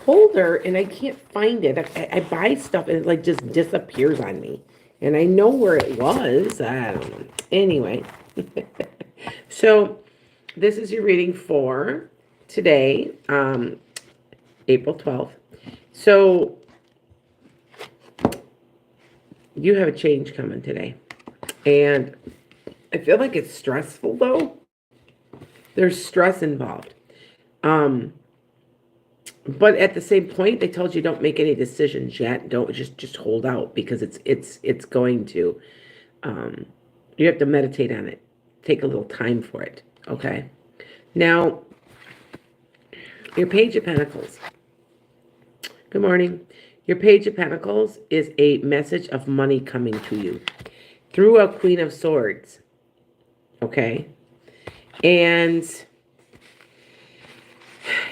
holder and I can't find it. I buy stuff and it like just disappears on me. And I know where it was. I don't know. Anyway, so this is your reading for today, April 12th. So you have a change coming today. And I feel like it's stressful though. There's stress involved. Um, but at the same point, they told you don't make any decisions yet. Don't just hold out because it's going to. Um, you have to meditate on it. Take a little time for it. Okay. Now, your Page of Pentacles. Good morning. Your Page of Pentacles is a message of money coming to you through a Queen of Swords. Okay. And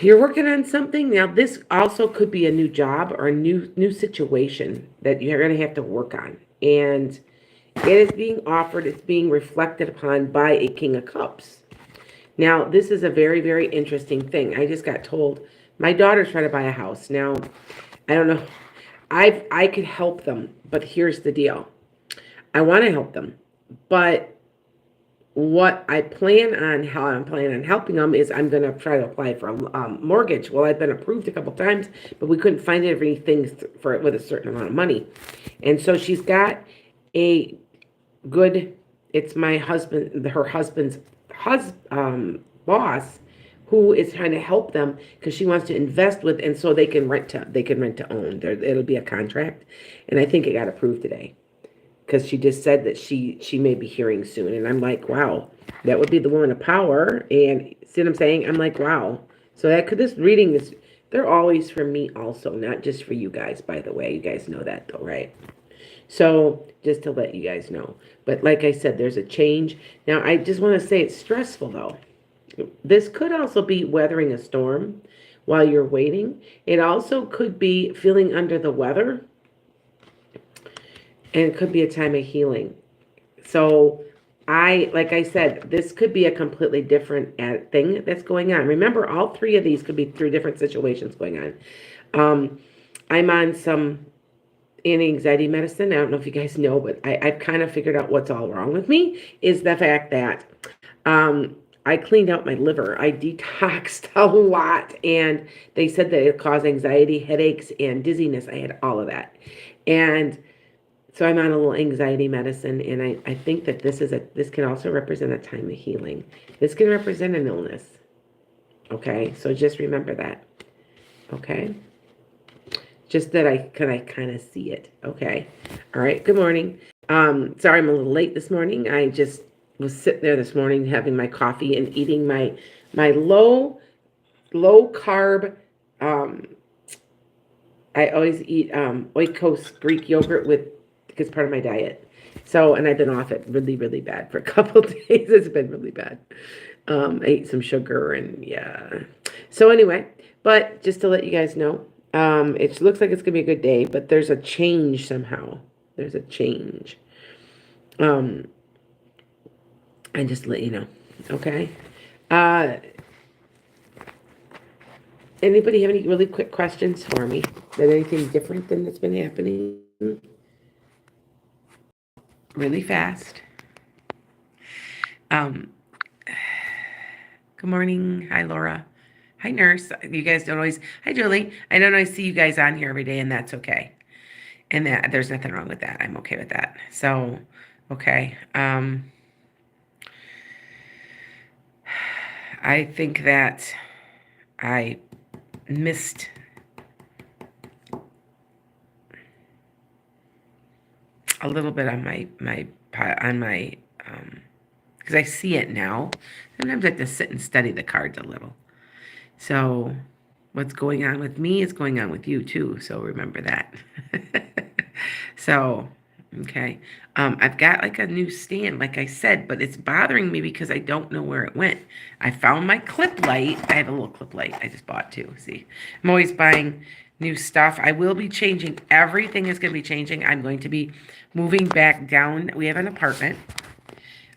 you're working on something. Now, this also could be a new job or a new situation that you're going to have to work on. And it is being offered, it's being reflected upon by a King of Cups. Now, this is a very, very interesting thing. I just got told my daughter's trying to buy a house. Now, I don't know. I could help them, but here's the deal. I want to help them, but what I plan on, how I'm planning on helping them is I'm going to try to apply for a mortgage. Well, I've been approved a couple times, but we couldn't find everything for it with a certain amount of money. And so she's got a good, it's my husband, her husband's boss, who is trying to help them because she wants to invest with, and so they can rent to own. It'll be a contract, and I think it got approved today because she just said that she may be hearing soon, and I'm like, wow, that would be the woman of power. And see what I'm saying? I'm like, wow. So that could, this reading is, they're always for me also, not just for you guys. By the way, you guys know that though, right? So just to let you guys know. But like I said, there's a change. Now, I just want to say it's stressful though. This could also be weathering a storm while you're waiting. It also could be feeling under the weather. And it could be a time of healing. So like I said, this could be a completely different thing that's going on. Remember, all three of these could be three different situations going on. I'm on some anti-anxiety medicine. I don't know if you guys know, but I've kind of figured out what's all wrong with me is the fact that I cleaned out my liver. I detoxed a lot, and they said that it caused anxiety, headaches, and dizziness. I had all of that. And so I'm on a little anxiety medicine, and I think that this can also represent a time of healing. This can represent an illness. Okay, so just remember that. Okay, just that I kind of see it. Okay, all right. Good morning. Sorry I'm a little late this morning. I just was sitting there this morning having my coffee and eating my low carb. I always eat Oikos Greek yogurt with, because part of my diet. So, and I've been off it really, really bad for a couple of days. It's been really bad. I ate some sugar and yeah. So anyway, but just to let you guys know, it looks like it's gonna be a good day, but there's a change somehow. There's a change. And just let you know, okay? Anybody have any really quick questions for me? That anything different than that's been happening? Really fast. Good morning. Hi, Laura. Hi, nurse. You guys don't always, hi, Julie. I don't always see you guys on here every day, and that's okay. And that there's nothing wrong with that. I'm okay with that. So, okay. I think that I missed a little bit on my because I see it now. Sometimes I have to sit and study the cards a little. So what's going on with me is going on with you too. So remember that. So, okay. I've got like a new stand, like I said, but it's bothering me because I don't know where it went. I found my clip light. I have a little clip light I just bought too. See, I'm always buying new stuff. I will be changing. Everything is going to be changing. I'm going to be moving back down. We have an apartment.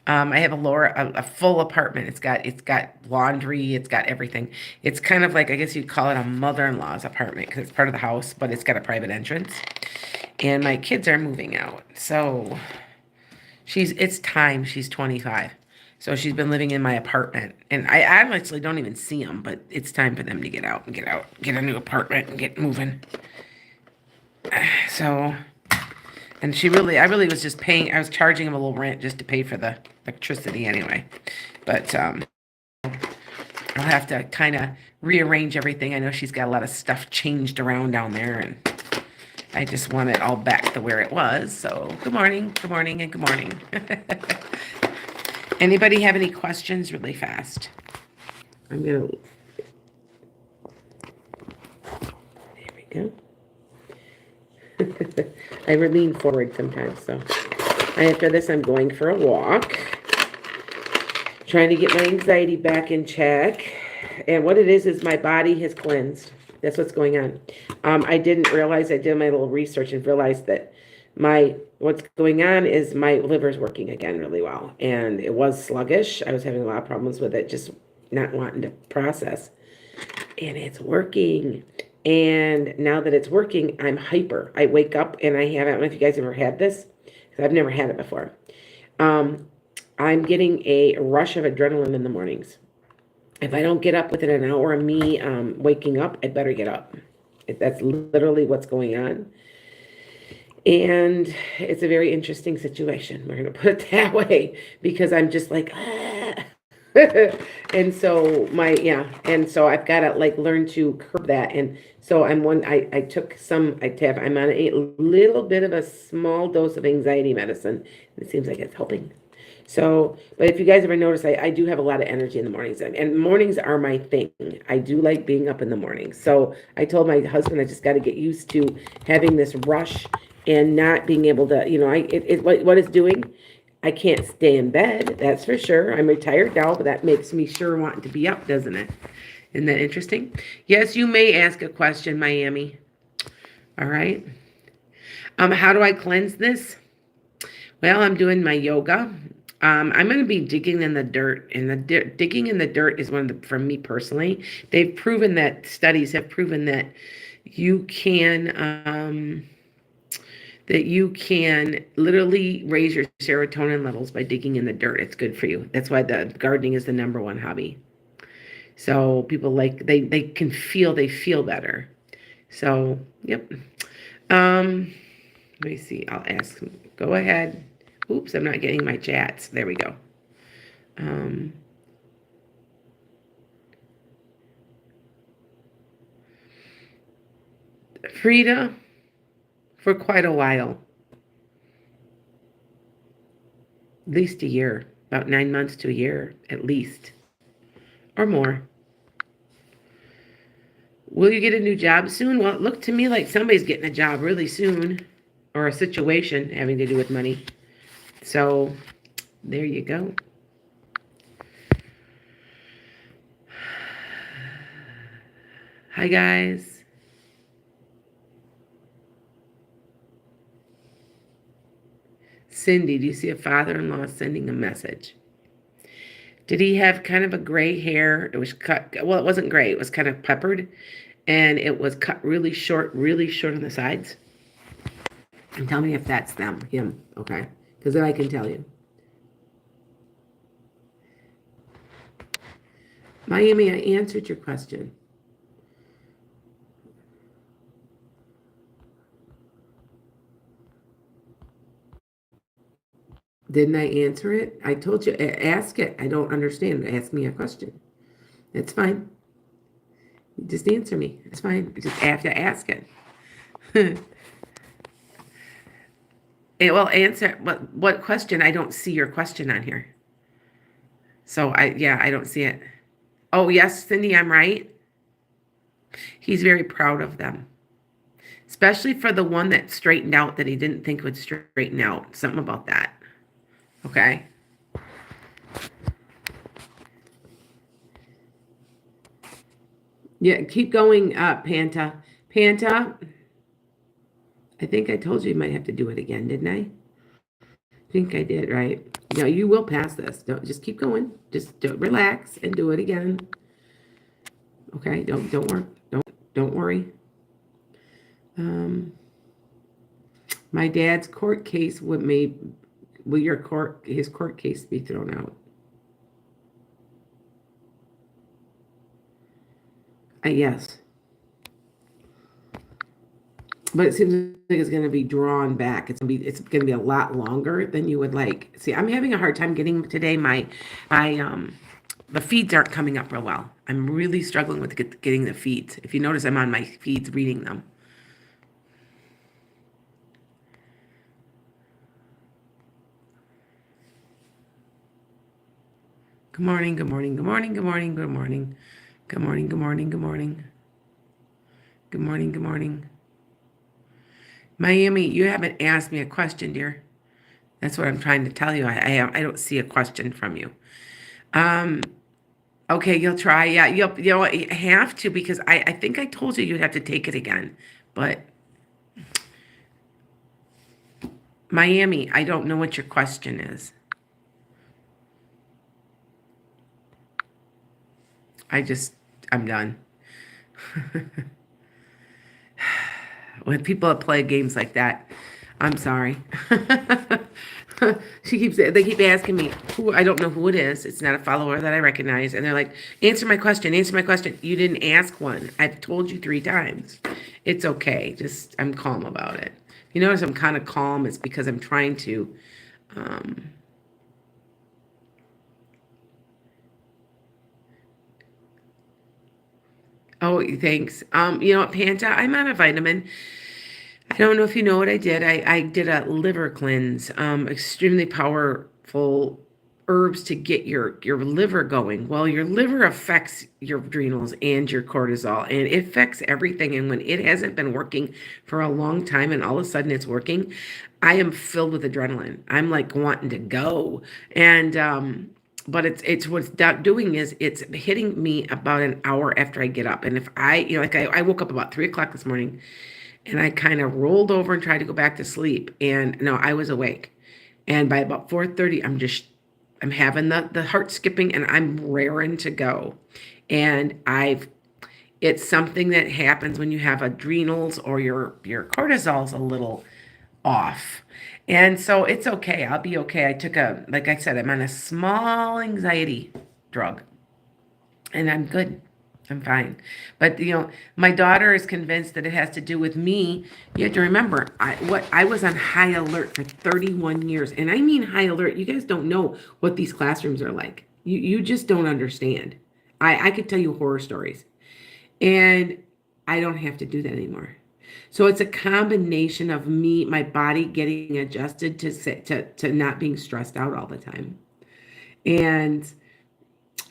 I have a full apartment. It's got laundry. It's got everything. It's kind of like, I guess you'd call it a mother-in-law's apartment because it's part of the house, but it's got a private entrance. And my kids are moving out, so it's time. She's 25, so she's been living in my apartment, and I actually don't even see them. But it's time for them to get out, get a new apartment, and get moving. So. And I really was just paying, I was charging him a little rent just to pay for the electricity anyway. But I'll have to kind of rearrange everything. I know she's got a lot of stuff changed around down there, and I just want it all back to where it was. So good morning, and good morning. Anybody have any questions really fast? There we go. I lean forward sometimes, so after this I'm going for a walk, trying to get my anxiety back in check. And what it is my body has cleansed. That's what's going on. I didn't realize, I did my little research and realized that what's going on is my liver's working again really well, and it was sluggish. I was having a lot of problems with it, just not wanting to process, and it's working. And now that it's working, I'm hyper. I wake up and I don't know if you guys ever had this, because I've never had it before. I'm getting a rush of adrenaline in the mornings. If I don't get up within an hour of me waking up, I better get up. That's literally what's going on. And it's a very interesting situation. We're going to put it that way, because I'm just like, ah. And so I've got to like learn to curb that. And so I'm on a little bit of a small dose of anxiety medicine. It seems like it's helping. So, but if you guys ever notice, I do have a lot of energy in the mornings, and mornings are my thing. I do like being up in the morning. So I told my husband I just got to get used to having this rush and not being able to, what it's doing. I can't stay in bed, that's for sure. I'm retired now, but that makes me sure wanting to be up, doesn't it? Isn't that interesting? Yes, you may ask a question, Miami. All right. How do I cleanse this? Well, I'm doing my yoga. I'm going to be digging in the dirt, and digging in the dirt is for me personally, studies have proven that you can literally raise your serotonin levels by digging in the dirt. It's good for you. That's why the gardening is the number one hobby. So people they feel better. So, yep. Let me see. I'll ask. Go ahead. Oops, I'm not getting my chats. There we go. Frida, for quite a while. At least a year. About 9 months to a year, at least. Or more. Will you get a new job soon? Well, it looked to me like somebody's getting a job really soon. Or a situation having to do with money. So, there you go. Hi, guys. Cindy, do you see a father-in-law sending a message? Did he have kind of a gray hair? It was cut. Well, it wasn't gray. It was kind of peppered. And it was cut really short on the sides. And tell me if that's him, okay? Because then I can tell you. Miami, I answered your question. Didn't I answer it? I told you, ask it. I don't understand. Ask me a question. It's fine. Just answer me. It's fine. You just have to ask it. Well, answer what question? I don't see your question on here. So I don't see it. Oh, yes, Cindy, I'm right. He's very proud of them. Especially for the one that straightened out that he didn't think would straighten out. Something about that. Okay. Yeah, keep going up, Panta. Panta, I think I told you might have to do it again, didn't I? I think I did, right? Yeah, you will pass this. Don't just keep going. Just don't relax and do it again. Okay, don't worry. Don't worry. Um, my dad's court case will his court case be thrown out? Yes. But it seems like it's going to be drawn back. It's going to be a lot longer than you would like. See, I'm having a hard time getting today. My the feeds aren't coming up real well. I'm really struggling with getting the feeds. If you notice, I'm on my feeds reading them. Good morning. Good morning. Good morning. Good morning. Good morning. Good morning. Good morning. Good morning. Good morning. Good morning. Miami, you haven't asked me a question, dear. That's what I'm trying to tell you. I don't see a question from you. Um, okay, you'll try. Yeah, you know what, you have to because I think I told you you'd have to take it again. But Miami, I don't know what your question is. I'm done. When people play games like that, I'm sorry. They keep asking me who, I don't know who it is. It's not a follower that I recognize. And they're like, answer my question, answer my question. You didn't ask one. I've told you 3 times. It's okay. I'm calm about it. You notice I'm kind of calm. It's because I'm trying to, um, oh, thanks. You know what, Panta, I'm on a vitamin. I don't know if you know what I did. I did a liver cleanse, extremely powerful herbs to get your liver going. Well, your liver affects your adrenals and your cortisol, and it affects everything. And when it hasn't been working for a long time and all of a sudden it's working, I am filled with adrenaline. I'm like wanting to go. And but it's what's doing is it's hitting me about an hour after I get up. And if I woke up about 3 o'clock this morning and I kind of rolled over and tried to go back to sleep. And no, I was awake. And by about 4:30, I'm having the heart skipping and I'm raring to go. And it's something that happens when you have adrenals or your cortisol's a little off. And so it's okay. I'll be okay. Like I said, I'm on a small anxiety drug and I'm good. I'm fine. But my daughter is convinced that it has to do with me. You have to remember, I was on high alert for 31 years. And I mean high alert. You guys don't know what these classrooms are like. You just don't understand. I could tell you horror stories. And I don't have to do that anymore. So it's a combination of my body getting adjusted to not being stressed out all the time. And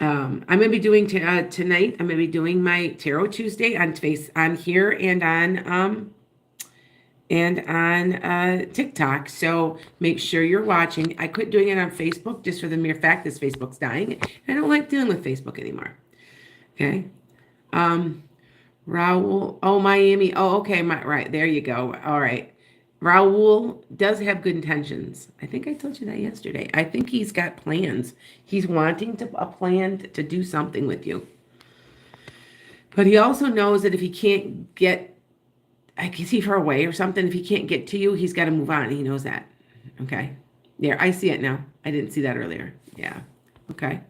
I'm gonna be doing tonight. I'm gonna be doing my Tarot Tuesday on here and on TikTok. So make sure you're watching. I quit doing it on Facebook just for the mere fact that Facebook's dying. I don't like dealing with Facebook anymore. Okay. Raul. Oh, Miami. Oh, okay. Right there you go. All right. Raul does have good intentions. I think I told you that yesterday. I think he's got plans. He's wanting a plan to do something with you. But he also knows that if he can't get, like, is he far away or something? If he can't get to you, he's got to move on. He knows that. Okay. There, I see it now. I didn't see that earlier. Yeah. Okay.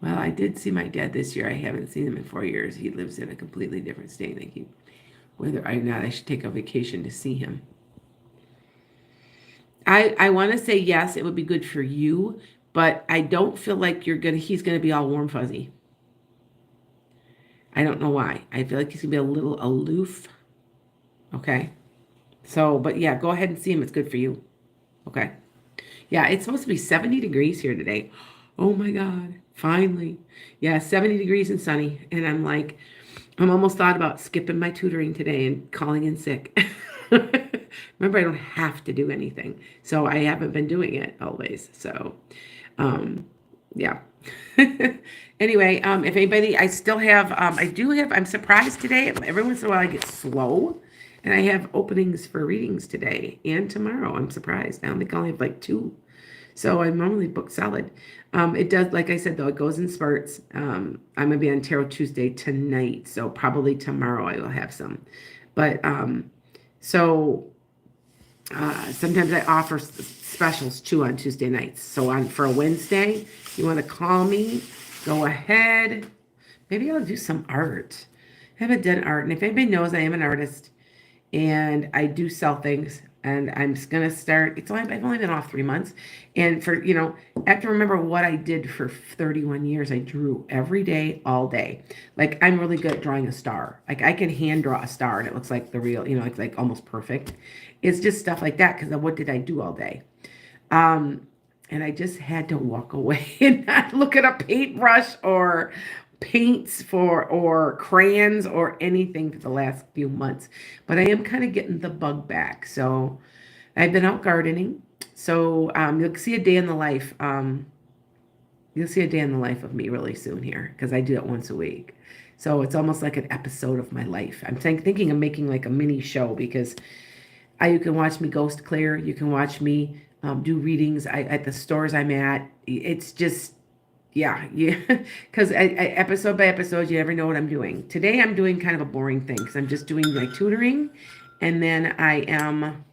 Well, I did see my dad this year. I haven't seen him in 4 years. He lives in a completely different state. Whether or not I should take a vacation to see him. I want to say yes, it would be good for you, but I don't feel like he's gonna be all warm fuzzy. I don't know why. I feel like he's gonna be a little aloof. Okay. So, but yeah, go ahead and see him. It's good for you. Okay. Yeah, it's supposed to be 70 degrees here today. Oh my God. Finally. Yeah, 70 degrees and sunny. And I'm almost thought about skipping my tutoring today and calling in sick. Remember, I don't have to do anything. So I haven't been doing it always. So, yeah. Anyway, if anybody, I still have, I'm surprised today. Every once in a while I get slow And I have openings for readings today and tomorrow. I'm surprised. I don't think I only have like two. So I'm normally booked solid. It does, like I said, though, it goes in spurts. I'm gonna be on Tarot Tuesday tonight, so probably tomorrow I will have some. But so sometimes I offer specials too on Tuesday nights. So on for a Wednesday, you want to call me, go ahead. Maybe I'll do some art. I haven't done art, and if anybody knows, I am an artist and I do sell things. And I'm just gonna start. I've only been off 3 months, and I have to remember what I did for 31 years. I drew every day, all day. Like I'm really good at drawing a star. Like I can hand draw a star, and it looks like the real, like almost perfect. It's just stuff like that because what did I do all day? Um, and I just had to walk away and not look at a paintbrush or paints or crayons or anything for the last few months. But I am kind of getting the bug back. So I've been out gardening. So you'll see a day in the life. You'll see a day in the life of me really soon here because I do it once a week. So it's almost like an episode of my life. I'm thinking of making like a mini show because you can watch me ghost clear. You can watch me do readings at the stores I'm at. It's just, yeah. Because episode by episode, you never know what I'm doing. Today, I'm doing kind of a boring thing because I'm just doing my tutoring. And then I am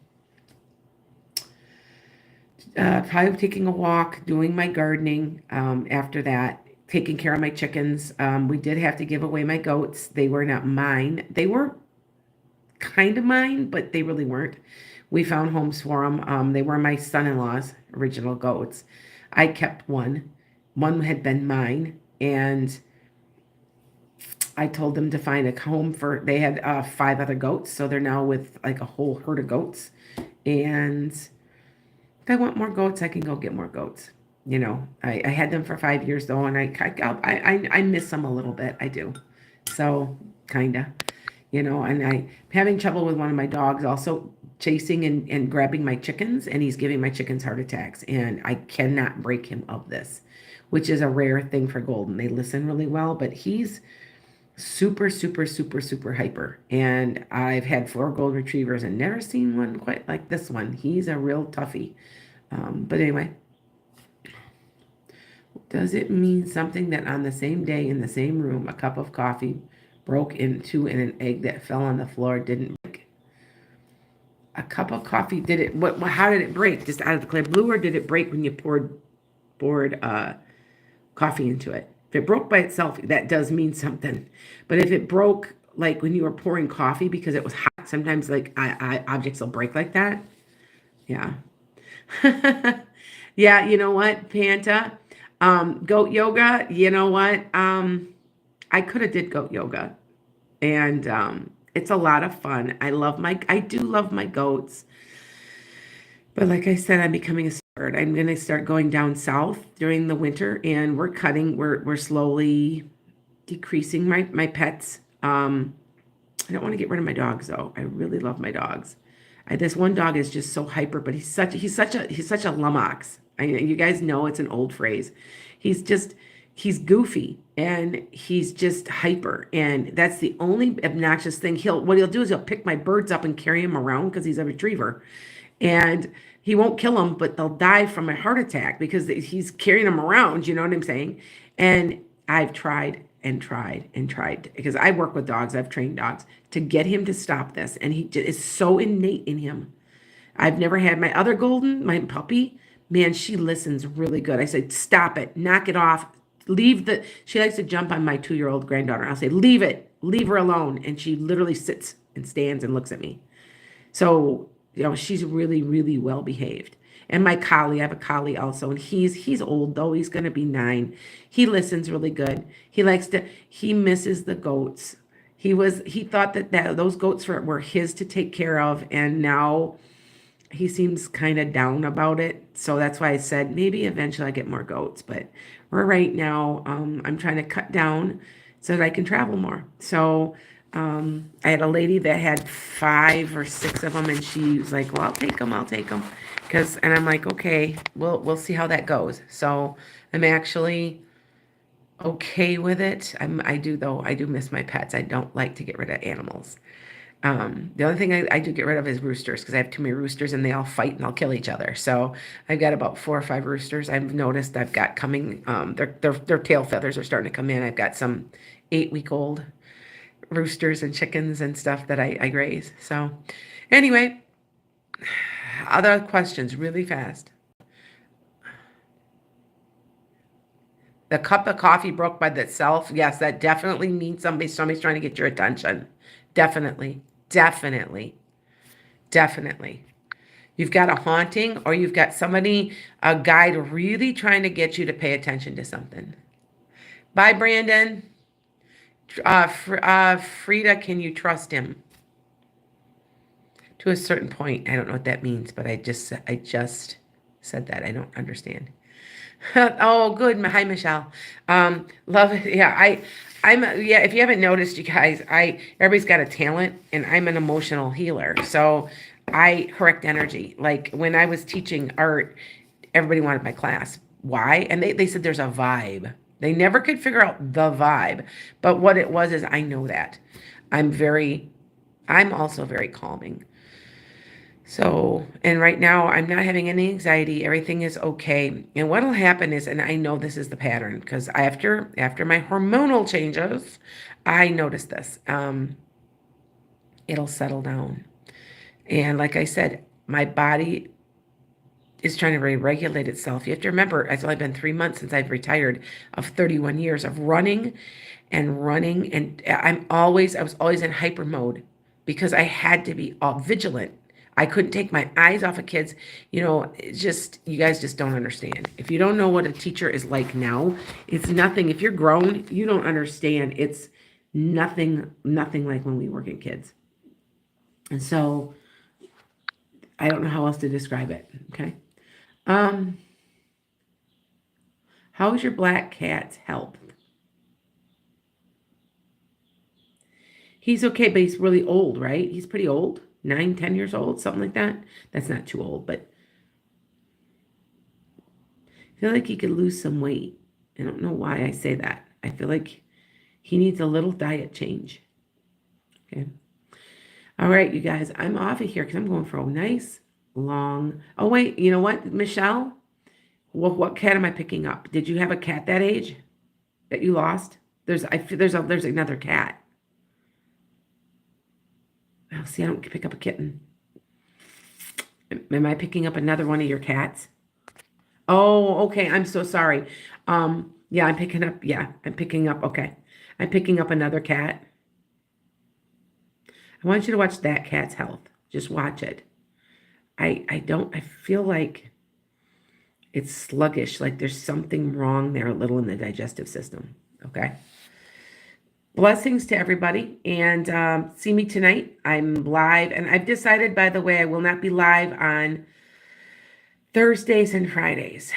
probably taking a walk, doing my gardening after that, taking care of my chickens. We did have to give away my goats. They were not mine. They were kind of mine, but they really weren't. We found homes for them. They were my son-in-law's original goats. I kept one. One had been mine, and I told them to find a home they had 5 other goats, so they're now with like a whole herd of goats. And if I want more goats, I can go get more goats. I had them for 5 years though, and I miss them a little bit. I do. So kinda. And I'm having trouble with one of my dogs also chasing and grabbing my chickens, and he's giving my chickens heart attacks, and I cannot break him of this, which is a rare thing for Golden. They listen really well, but he's super, super, super, super hyper. And I've had 4 golden retrievers and never seen one quite like this one. He's a real toughie. But anyway, does it mean something that on the same day in the same room, a cup of coffee broke into and an egg that fell on the floor didn't break? A cup of coffee, did it, how did it break? Just out of the clear blue, or did it break when you poured coffee into it? If it broke by itself, that does mean something. But if it broke like when you were pouring coffee because it was hot, sometimes like objects will break like that. Yeah. Yeah, you know what, Panta? Goat yoga, you know what? I could have did goat yoga. And it's a lot of fun. I do love my goats. But like I said, I'm becoming a bird. I'm gonna start going down south during the winter, and we're slowly decreasing my pets. I don't want to get rid of my dogs though. I really love my dogs. This one dog is just so hyper, but he's such a lummox. You guys know it's an old phrase. He's goofy and he's just hyper, and that's the only obnoxious thing. What he'll do is he'll pick my birds up and carry them around because he's a retriever, and he won't kill them, but they'll die from a heart attack because he's carrying them around. You know what I'm saying? And I've tried and tried and tried because I work with dogs. I've trained dogs to get him to stop this, and he is so innate in him. I've never had my other golden, my puppy. Man, she listens really good. I said, stop it, knock it off, she likes to jump on my 2-year-old granddaughter. I'll say, leave it, leave her alone. And she literally sits and stands and looks at me. So, she's really, really well behaved. And my collie, I have a collie also, and he's old though. He's going to be 9. He listens really good. He misses the goats. He thought that those goats were his to take care of, and now he seems kind of down about it. So that's why I said maybe eventually I get more goats. But right now, I'm trying to cut down so that I can travel more. So I had a lady that had 5 or 6 of them, and she was like, well, I'll take them. And I'm like, okay, we'll see how that goes. So I'm actually okay with it. I do miss my pets. I don't like to get rid of animals. The only thing I do get rid of is roosters because I have too many roosters and they all fight and they'll kill each other. So I've got about 4 or 5 roosters I've noticed I've got coming. Their tail feathers are starting to come in. I've got some 8-week-old roosters and chickens and stuff that I graze. So anyway, other questions really fast. The cup of coffee broke by itself. Yes, that definitely means somebody's trying to get your attention. Definitely. Definitely. Definitely. You've got a haunting or you've got somebody, a guide really trying to get you to pay attention to something. Bye, Brandon. Frida, can you trust him? To a certain point. I don't know what that means, but I just said that. I don't understand. Oh, good. Hi, Michelle. Love it. Yeah, yeah. If you haven't noticed, you guys, everybody's got a talent, and I'm an emotional healer. So I correct energy. Like when I was teaching art, everybody wanted my class. Why? And they said there's a vibe. They never could figure out the vibe, but what it was is I know that. I'm also very calming. So, and right now I'm not having any anxiety. Everything is okay. And what'll happen is, and I know this is the pattern because after my hormonal changes, I noticed this. It'll settle down. And like I said, my body is trying to regulate itself. You have to remember, it's only been 3 months since I've retired of 31 years of running and running. And I was always in hyper mode because I had to be all vigilant. I couldn't take my eyes off of kids. It's just, you guys just don't understand. If you don't know what a teacher is like now, it's nothing. If you're grown, you don't understand. It's nothing like when we were kids. And so I don't know how else to describe it. Okay. How is your black cat's health? He's okay, but he's really old, right? He's pretty old. 9, 10 years old, something like that. That's not too old, but I feel like he could lose some weight. I don't know why I say that. I feel like he needs a little diet change. Okay. All right, you guys, I'm off of here because I'm going for a nice long. Oh, wait, you know what, Michelle? What cat am I picking up? Did you have a cat that age that you lost? There's another cat. Oh, see, I don't pick up a kitten. Am I picking up another one of your cats? Oh, okay. I'm so sorry. Yeah, I'm picking up. Okay. I'm picking up another cat. I want you to watch that cat's health. Just watch it. I feel like it's sluggish, like there's something wrong there a little in the digestive system. Okay. Blessings to everybody, and see me tonight. I'm live, and I've decided, by the way, I will not be live on Thursdays and Fridays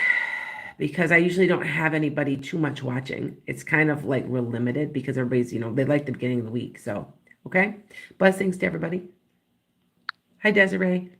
because I usually don't have anybody too much watching. It's kind of like real limited because everybody's, they like the beginning of the week. So, okay. Blessings to everybody. Hi, Desiree.